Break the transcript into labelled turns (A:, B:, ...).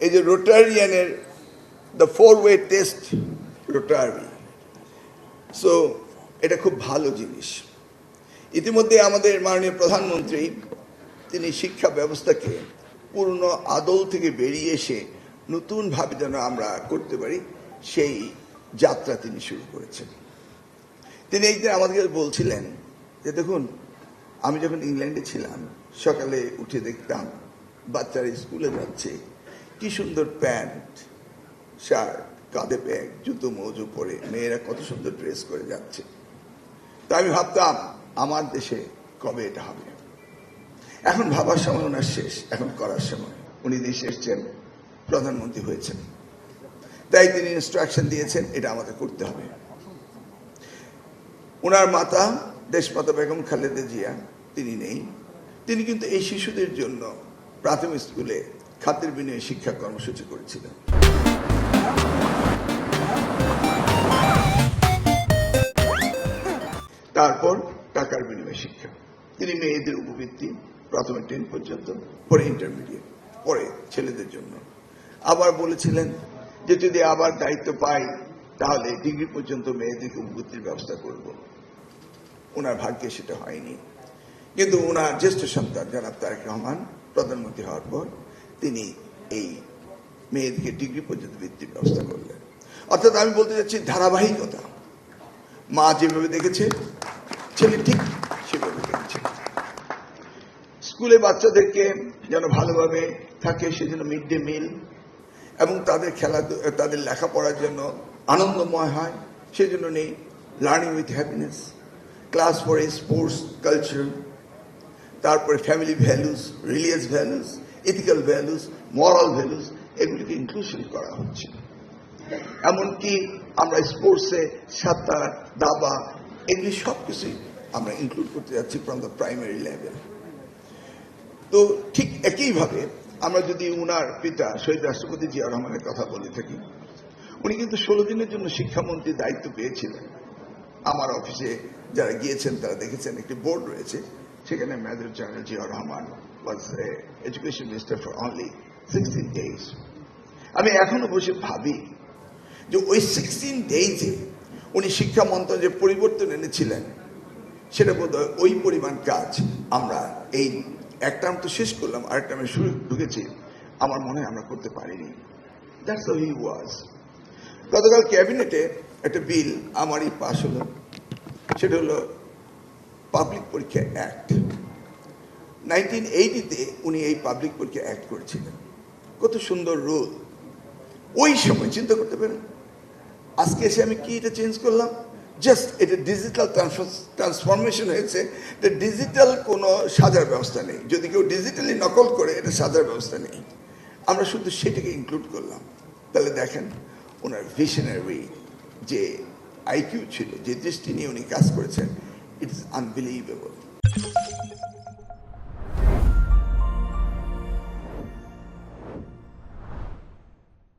A: এই যে রোটারিয়ানের the 4-way test Rotary, so এটা খুব ভালো জিনিস। ইতিমধ্যে আমাদের মাননীয় প্রধানমন্ত্রী তিনি শিক্ষা ব্যবস্থাকে পূর্ণ আদল থেকে বেরিয়ে এসে নতুনভাবে যেন আমরা করতে পারি সেই যাত্রা তিনি শুরু করেছেন। তিনি একদিন আমাদেরকে বলছিলেন যে দেখুন, আমি যখন ইংল্যান্ডে ছিলাম সকালে উঠে দেখতাম বাচ্চারা স্কুলে যাচ্ছে, কি সুন্দর প্যান্ট শার্ট, কাঁধে ব্যাগ, জুতো মোজো পরে মেয়েরা কত সুন্দর ড্রেস করে যাচ্ছে। তা আমি ভাবতাম আমার দেশে কবে এটা হবে। এখন ভাবার সময় ওনার শেষ, এখন করার সময়। উনি দেশে এসেছেন, প্রধানমন্ত্রী হয়েছেন, তাই তিনি ইনস্ট্রাকশন দিয়েছেন এটা আমাদের করতে হবে। ওনার মাতা দেশমাতা বেগম খালেদা জিয়া তিনি নেই, তিনি কিন্তু এই শিশুদের জন্য প্রাথমিক স্কুলে খাতের বিনিময়ে শিক্ষা কর্মসূচি করেছিলেন। তারপর টাকার বিনিময়ে শিক্ষা, তিনি মেয়েদের উপবৃত্তি প্রথমে 10 পর্যন্ত, পরে ইন্টারমিডিয়েট, পরে ছেলেদের জন্য। আবার বলেছিলেন যে যদি আবার দায়িত্ব পাই তাহলে ডিগ্রি পর্যন্ত মেয়েদেরকে উপবৃত্তির ব্যবস্থা করব। ওনার ভাগ্যে সেটা হয়নি, কিন্তু ওনার জ্যেষ্ঠ সন্তান জনাব তারেক রহমান প্রধানমন্ত্রী হওয়ার পর তিনি এই মেয়েদেরকে ডিগ্রি পর্যন্ত বৃত্তির ব্যবস্থা করলেন। অর্থাৎ আমি বলতে চাচ্ছি ধারাবাহিকতা, মা যেভাবে দেখেছে ছেলে ঠিক সেভাবে দেখেছে। স্কুলে বাচ্চাদেরকে যেন ভালোভাবে থাকে সেজন্য মিড ডে মিল এবং তাদের তাদের লেখাপড়ার জন্য আনন্দময় হয় সেজন্য নেই learning with happiness, class for sports culture, তারপরে family values, religious values, ethical values, moral values, এগুলিকে ইনক্লুশন করা হচ্ছে। এমনকি আমরা স্পোর্টসে সাঁতার, দাবা, এগুলি সব কিছুই আমরা ইনক্লুড করতে যাচ্ছি ফ্রম দ্য প্রাইমারি লেভেল। তো ঠিক একইভাবে আমরা যদি উনার পিতা শহীদ রাষ্ট্রপতি জিয়া রহমানের কথা বলে থাকি, উনি কিন্তু 16 দিনের জন্য শিক্ষামন্ত্রীর দায়িত্ব পেয়েছিলেন। আমার অফিসে যারা গিয়েছেন তারা দেখেছেন একটি বোর্ড রয়েছে, সেখানে major general Zia Rahman was education minister for only 16 days। আমি এখনো বসে ভাবি যে ওই 16 days-এ উনি শিক্ষা মন্ত্রণালয়ে যে পরিবর্তন এনেছিলেন সেটা বোধহয় ওই পরিমাণ কাজ আমরা এই এক টার্ম তো শেষ করলাম, আরেক টার্মে শুরু ঢুকেছি, আমার মনে হয় আমরা করতে পারিনি। দ্যাটস হাউ হি ওয়াজ। গতকাল ক্যাবিনেটে একটা বিল আমারই পাশ হলো, সেটা হলো পাবলিক পরীক্ষা অ্যাক্ট। 1980-তে উনি এই পাবলিক পরীক্ষা অ্যাক্ট করেছিলেন। কত সুন্দর রুল ওই সময়, চিন্তা করতে পারেন। আজকে এসে আমি কি এটা চেঞ্জ করলাম, জাস্ট এটা ডিজিটাল ট্রান্সফরমেশন হয়েছে। ডিজিটাল কোনো সাজার ব্যবস্থা নেই, যদি কেউ ডিজিটালি নকল করে এটা সাজার ব্যবস্থা নেই, আমরা শুধু সেটাকে ইনক্লুড করলাম। তাহলে দেখেন ওনার ভিশনারি যে আইকিউ ছিল, যে দৃষ্টি নিয়ে উনি কাজ করেছেন, ইট ইজ আনবিলিভেবল।